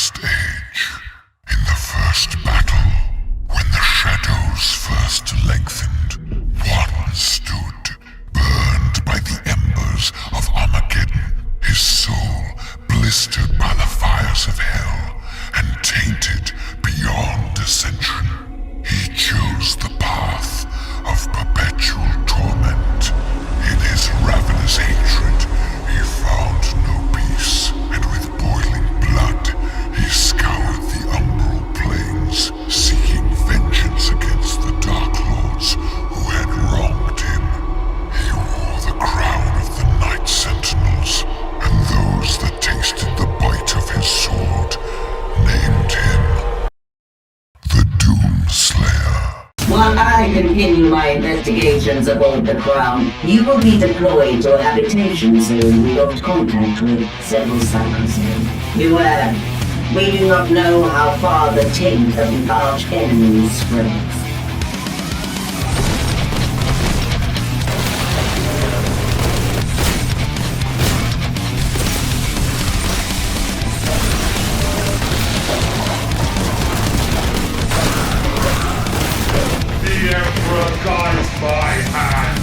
first age, in the first battle, when the shadows first lengthened, one stood, burned by the embers of Armageddon, his soul blistered by the fires of hell, and tainted beyond ascension. He chose the path of perpetual torment. In his ravenous hatred, he found no peace, and with boiling blood, he scoured the umbral plains, seeking vengeance against the Dark Lords who had wronged him. He wore the crown of the Night Sentinels, and those that tasted the bite of his sword named him the Doom Slayer. While I continue my investigations aboard the Crown, you will be deployed to a habitation zone we lost contact with several cycles ago. Beware, we do not know how far the taint of the arch enemy spreads. The Emperor guides my hand.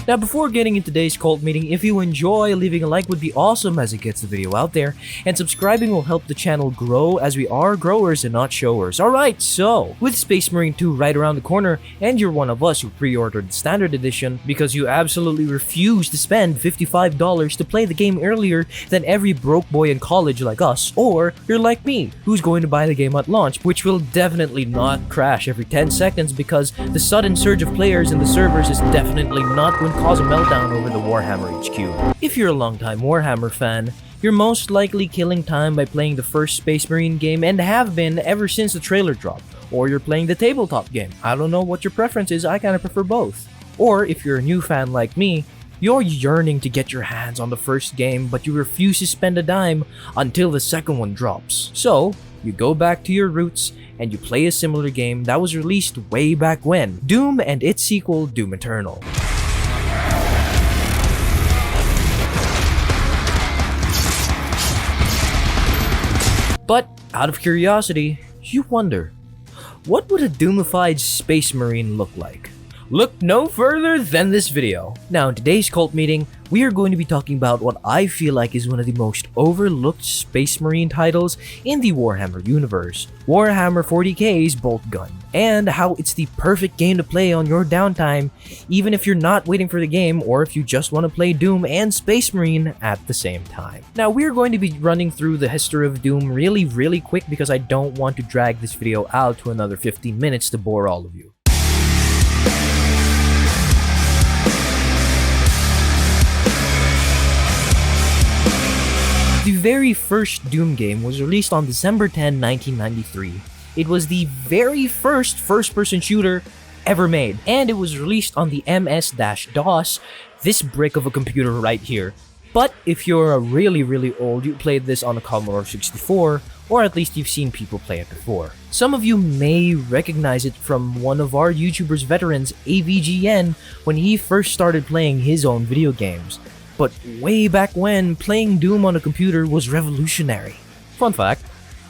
Now before getting into today's cult meeting, if you enjoy, leaving a like would be awesome as it gets the video out there, and subscribing will help the channel grow as we are growers and not showers. Alright, so, with Space Marine 2 right around the corner, and you're one of us who pre-ordered the Standard Edition because you absolutely refuse to spend $55 to play the game earlier than every broke boy in college like us, or you're like me, who's going to buy the game at launch, which will definitely not crash every 10 seconds because the sudden surge of players in the servers is definitely not going to cause a meltdown over the Warhammer HQ. If you're a longtime Warhammer fan, you're most likely killing time by playing the first Space Marine game and have been ever since the trailer dropped. Or you're playing the tabletop game. I don't know what your preference is, I kinda prefer both. Or if you're a new fan like me, you're yearning to get your hands on the first game but you refuse to spend a dime until the second one drops. So, you go back to your roots and you play a similar game that was released way back when, Doom and its sequel, Doom Eternal. But, out of curiosity, you wonder, what would a Doomified Space Marine look like? Look no further than this video. Now in today's cult meeting, we are going to be talking about what I feel like is one of the most overlooked Space Marine titles in the Warhammer universe, Warhammer 40K's Boltgun, and how it's the perfect game to play on your downtime, even if you're not waiting for the game or if you just want to play Doom and Space Marine at the same time. Now we're going to be running through the history of Doom really quick because I don't want to drag this video out to another 15 minutes to bore all of you. The very first Doom game was released on December 10, 1993. It was the very first first-person shooter ever made, and it was released on the MS-DOS, this brick of a computer right here. But if you're really old, you played this on a Commodore 64, or at least you've seen people play it before. Some of you may recognize it from one of our YouTubers veterans, AVGN, when he first started playing his own video games. But way back when, playing Doom on a computer was revolutionary. Fun fact,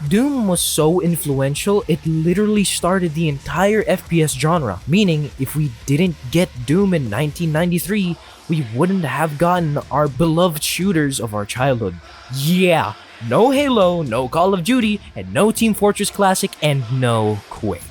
Doom was so influential, it literally started the entire FPS genre, meaning if we didn't get Doom in 1993, we wouldn't have gotten our beloved shooters of our childhood. Yeah, no Halo, no Call of Duty, and no Team Fortress Classic, and no Quake.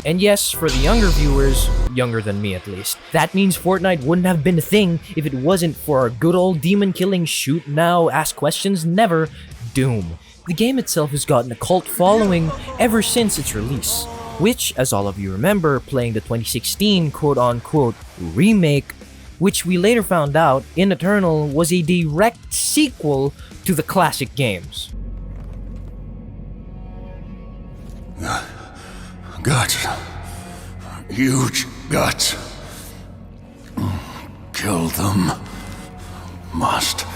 And yes, for the younger viewers, younger than me at least, that means Fortnite wouldn't have been a thing if it wasn't for our good old demon-killing shoot now, ask questions never, Doom. The game itself has gotten a cult following ever since its release, which, as all of you remember, playing the 2016 quote-unquote remake, which we later found out in Eternal was a direct sequel to the classic games. Guts. Huge guts. Kill them. Must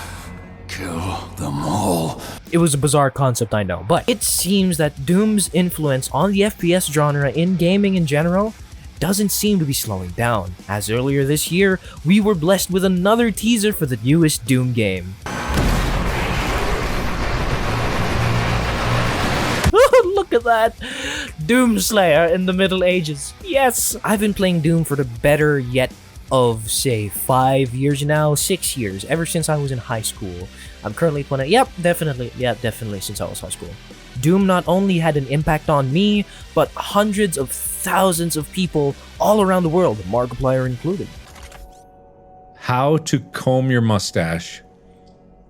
kill them all. It was a bizarre concept, I know, but it seems that Doom's influence on the FPS genre in gaming in general doesn't seem to be slowing down, as earlier this year, we were blessed with another teaser for the newest Doom game. Look at that! Doomslayer in the Middle Ages. Yes! I've been playing Doom for the better yet of, say, 5 years now, 6 years, ever since I was in high school. I'm currently playing, definitely since I was high school. Doom not only had an impact on me, but hundreds of thousands of people all around the world, Markiplier included. How to comb your mustache,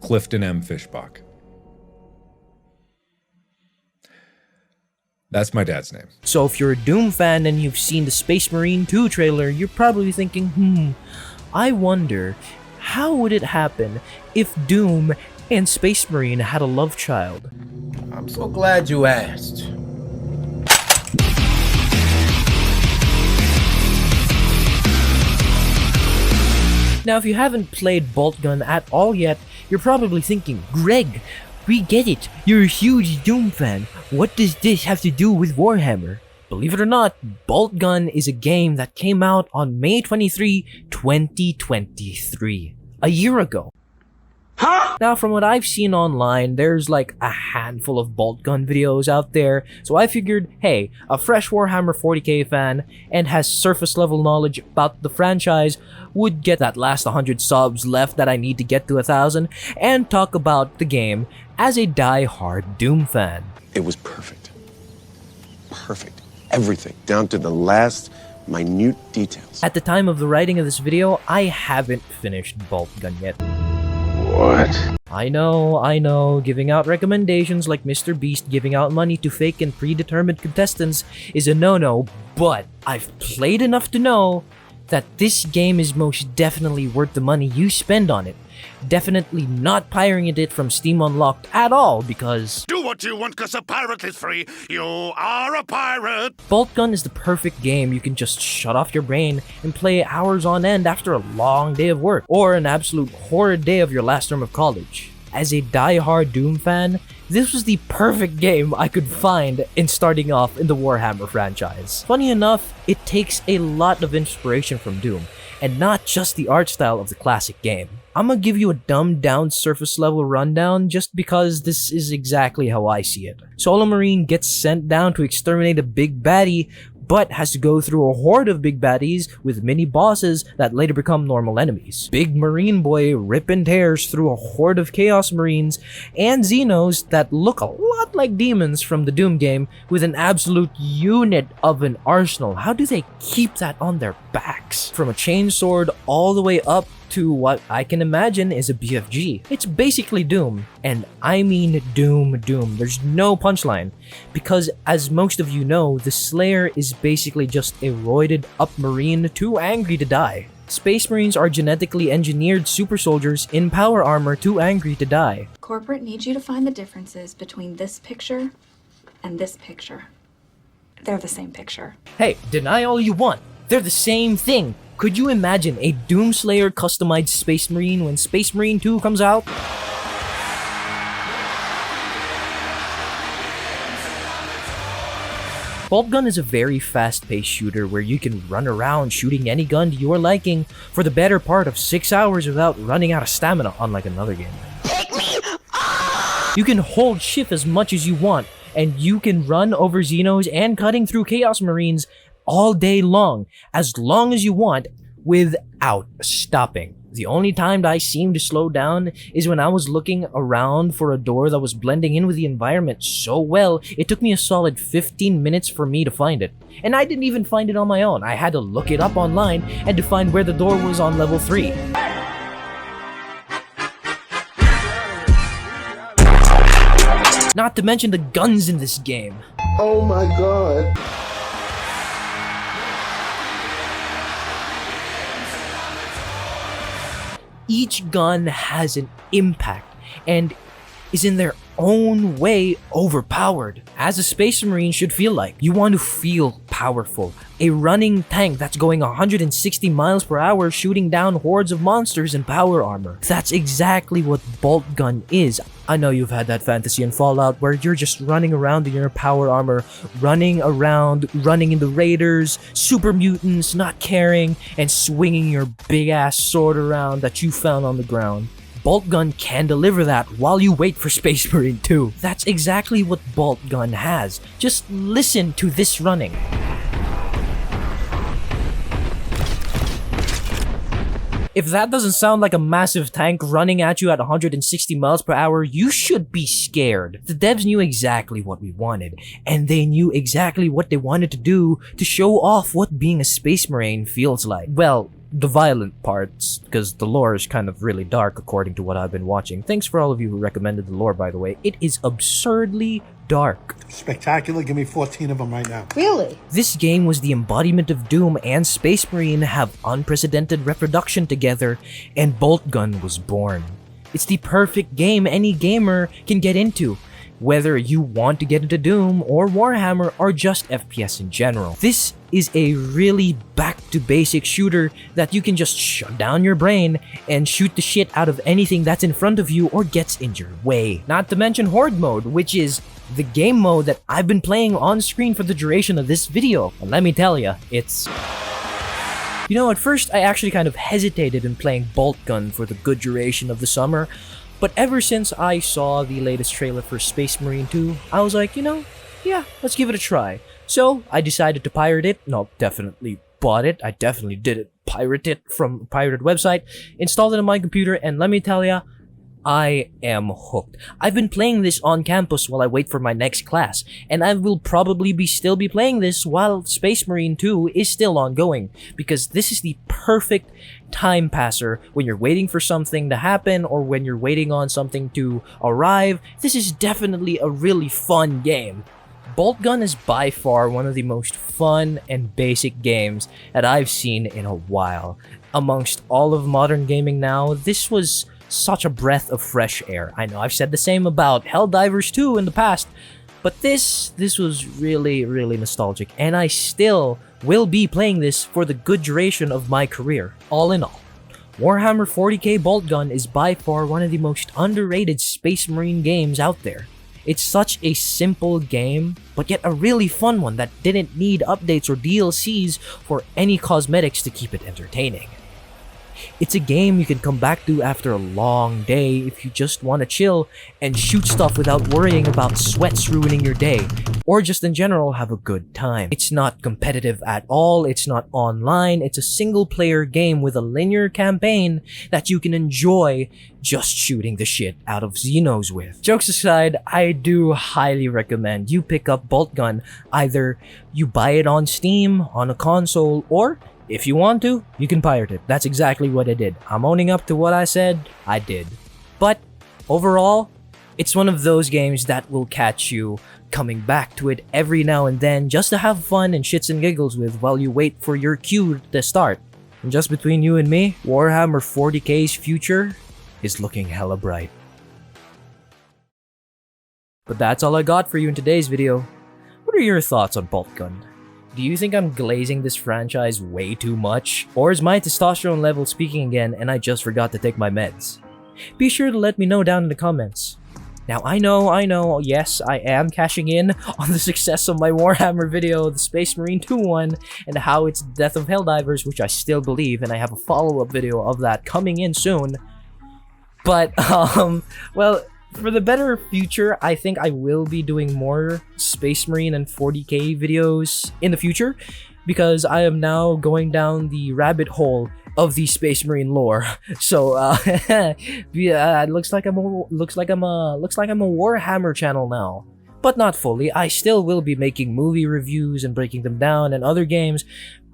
Clifton M. Fishbach. That's my dad's name. So if you're a Doom fan and you've seen the Space Marine 2 trailer, you're probably thinking, I wonder, how would it happen if Doom and Space Marine had a love child? I'm so glad you asked. Now, if you haven't played Boltgun at all yet, you're probably thinking, Greg, we get it. You're a huge Doom fan. What does this have to do with Warhammer? Believe it or not, Boltgun is a game that came out on May 23, 2023. A year ago. Huh? Now, from what I've seen online, there's like a handful of Boltgun videos out there, so I figured, hey, a fresh Warhammer 40k fan and has surface level knowledge about the franchise would get that last 100 subs left that I need to get to 1,000 and talk about the game as a die-hard Doom fan. It was perfect. Perfect. Everything, down to the last minute details. At the time of the writing of this video, I haven't finished Boltgun yet. What? I know, giving out recommendations like Mr. Beast giving out money to fake and predetermined contestants is a no-no, but I've played enough to know that this game is most definitely worth the money you spend on it. Definitely not pirating it from Steam Unlocked at all, because Do what you want, cause a pirate is free. You are a pirate. Boltgun is the perfect game you can just shut off your brain and play hours on end after a long day of work, or an absolute horrid day of your last term of college. As a die-hard Doom fan, this was the perfect game I could find in starting off in the Warhammer franchise. Funny enough, it takes a lot of inspiration from Doom, and not just the art style of the classic game. I'm gonna give you a dumbed-down surface-level rundown just because this is exactly how I see it. Solo Marine gets sent down to exterminate a big baddie, but has to go through a horde of big baddies with mini-bosses that later become normal enemies. Big Marine Boy rip and tears through a horde of Chaos Marines and Xenos that look a lot like demons from the Doom game with an absolute unit of an arsenal. How do they keep that on their backs? From a chainsword all the way up to what I can imagine is a BFG. It's basically Doom, and I mean Doom. There's no punchline, because as most of you know, the Slayer is basically just a roided up Marine too angry to die. Space Marines are genetically engineered super soldiers in power armor too angry to die. Corporate needs you to find the differences between this picture and this picture. They're the same picture. Hey, deny all you want. They're the same thing. Could you imagine a Doomslayer customized Space Marine when Space Marine 2 comes out? Boltgun is a very fast-paced shooter where you can run around shooting any gun to your liking for the better part of 6 hours without running out of stamina, unlike another game. You can hold shift as much as you want, and you can run over Xenos and cutting through Chaos Marines all day long as you want, without stopping. The only time that I seemed to slow down is when I was looking around for a door that was blending in with the environment so well, it took me a solid 15 minutes for me to find it. And I didn't even find it on my own. I had to look it up online and to find where the door was on level 3. Not to mention the guns in this game. Oh my god. Each gun has an impact, and is in their own way overpowered, as a Space Marine should feel like. You want to feel powerful. A running tank that's going 160 miles per hour shooting down hordes of monsters in power armor. That's exactly what Boltgun is. I know you've had that fantasy in Fallout where you're just running around in your power armor, running around, running into raiders, super mutants, not caring, and swinging your big ass sword around that you found on the ground. Boltgun can deliver that while you wait for Space Marine 2. That's exactly what Boltgun has. Just listen to this running. If that doesn't sound like a massive tank running at you at 160 miles per hour, you should be scared. The devs knew exactly what we wanted, and they knew exactly what they wanted to do to show off what being a Space Marine feels like. Well, the violent parts, because the lore is kind of really dark according to what I've been watching. Thanks for all of you who recommended the lore, by the way. It is absurdly dark. Spectacular, give me 14 of them right now. Really? This game was the embodiment of Doom and Space Marine have unprecedented reproduction together, and Boltgun was born. It's the perfect game any gamer can get into, whether you want to get into Doom or Warhammer or just FPS in general. This is a really back-to-basic shooter that you can just shut down your brain and shoot the shit out of anything that's in front of you or gets in your way. Not to mention Horde mode, which is the game mode that I've been playing on screen for the duration of this video. And let me tell you, it's... You know, at first I actually kind of hesitated in playing Boltgun for the good duration of the summer, but ever since I saw the latest trailer for Space Marine 2, I was like, you know, yeah, let's give it a try. So I decided to pirate it. No, definitely bought it. I definitely did it. Pirate it from a pirated website, installed it on my computer, and let me tell ya, I am hooked. I've been playing this on campus while I wait for my next class, and I will probably still be playing this while Space Marine 2 is still ongoing, because this is the perfect time passer when you're waiting for something to happen or when you're waiting on something to arrive. This is definitely a really fun game. Boltgun is by far one of the most fun and basic games that I've seen in a while. Amongst all of modern gaming now, this was such a breath of fresh air. I know I've said the same about Helldivers 2 in the past, but this was really, really nostalgic, and I still will be playing this for the good duration of my career. All in all, Warhammer 40K Boltgun is by far one of the most underrated Space Marine games out there. It's such a simple game, but yet a really fun one that didn't need updates or DLCs for any cosmetics to keep it entertaining. It's a game you can come back to after a long day if you just want to chill and shoot stuff without worrying about sweats ruining your day, or just in general have a good time. It's not competitive at all, it's not online, it's a single player game with a linear campaign that you can enjoy just shooting the shit out of Xenos with. Jokes aside, I do highly recommend you pick up Boltgun. Either you buy it on Steam, on a console, or if you want to, you can pirate it. That's exactly what I did. I'm owning up to what I said. I did. But overall, it's one of those games that will catch you coming back to it every now and then just to have fun and shits and giggles with while you wait for your queue to start. And just between you and me, Warhammer 40K's future is looking hella bright. But that's all I got for you in today's video. What are your thoughts on Boltgun? Do you think I'm glazing this franchise way too much? Or is my testosterone level speaking again and I just forgot to take my meds? Be sure to let me know down in the comments. Now I know, yes, I am cashing in on the success of my Warhammer video, the Space Marine 2 one, and how it's Death of Helldivers, which I still believe, and I have a follow-up video of that coming in soon. But, well, for the better future, I think I will be doing more Space Marine and 40K videos in the future, because I am now going down the rabbit hole of the Space Marine lore. So yeah, it looks like I'm a Warhammer channel now. But not fully. I still will be making movie reviews and breaking them down and other games,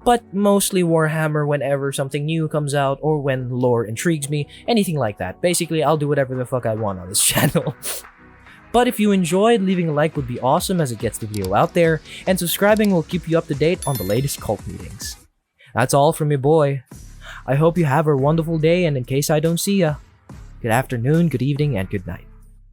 but mostly Warhammer whenever something new comes out or when lore intrigues me, anything like that. Basically, I'll do whatever the fuck I want on this channel. But if you enjoyed, leaving a like would be awesome as it gets the video out there, and subscribing will keep you up to date on the latest cult meetings. That's all from your boy. I hope you have a wonderful day, and in case I don't see ya, good afternoon, good evening, and good night.